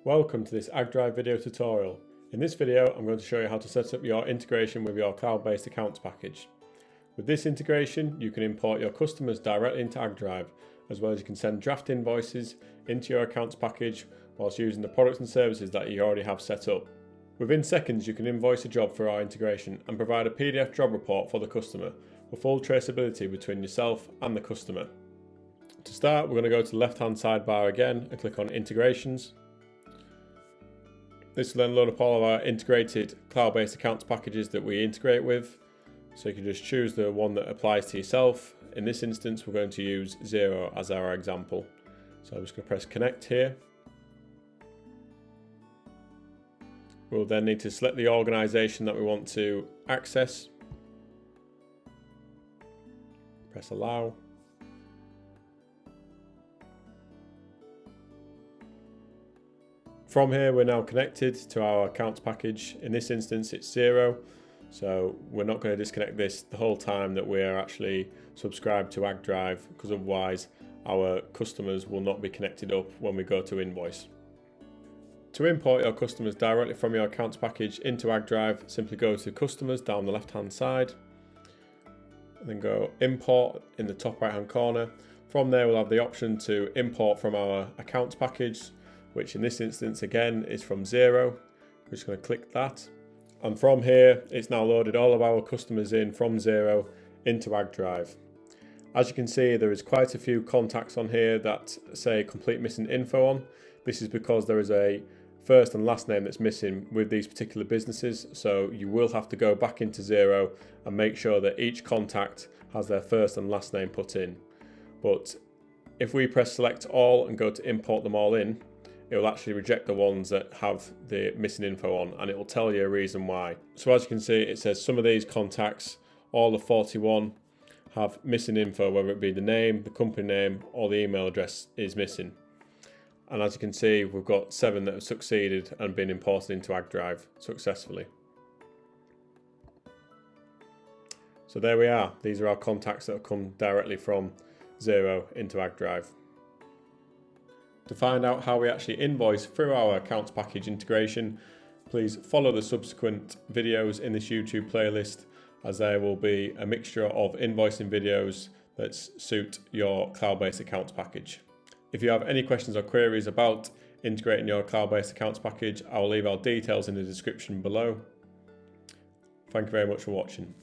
Welcome to this AgDrive video tutorial. In this video I'm going to show you how to set up your integration with your cloud-based accounts package. With this integration you can import your customers directly into AgDrive, as well as you can send draft invoices into your accounts package whilst using the products and services that you already have set up. Within seconds you can invoice a job for our integration and provide a PDF job report for the customer for full traceability between yourself and the customer. To start, we're going to go to the left hand sidebar again and click on Integrations. This will then load up all of our integrated cloud-based accounts packages that we integrate with. So you can just choose the one that applies to yourself. In this instance, we're going to use Xero as our example. So I'm just going to press Connect here. We'll then need to select the organisation that we want to access. Press Allow. From here we're now connected to our accounts package. In this instance it's Xero, so we're not going to disconnect this the whole time that we're actually subscribed to AgDrive, because otherwise our customers will not be connected up when we go to invoice. To import your customers directly from your accounts package into AgDrive, simply go to Customers down the left hand side and then go Import in the top right hand corner. From there we'll have the option to import from our accounts package, which in this instance again is from Xero. We're just going to click that, and from here it's now loaded all of our customers in from Xero into AgDrive. As you can see, there is quite a few contacts on here that say complete missing info on. This is because there is a first and last name that's missing with these particular businesses, so you will have to go back into Xero and make sure that each contact has their first and last name put in. But if we press select all and go to import them all in, it will actually reject the ones that have the missing info on, and it will tell you a reason why. So as you can see, it says some of these contacts, all the 41, have missing info, whether it be the name, the company name, or the email address is missing. And as you can see, we've got 7 that have succeeded and been imported into AgDrive successfully. So there we are. These are our contacts that have come directly from Xero into AgDrive. To find out how we actually invoice through our accounts package integration, please follow the subsequent videos in this YouTube playlist, as there will be a mixture of invoicing videos that suit your cloud-based accounts package. If you have any questions or queries about integrating your cloud-based accounts package, I will leave our details in the description below. Thank you very much for watching.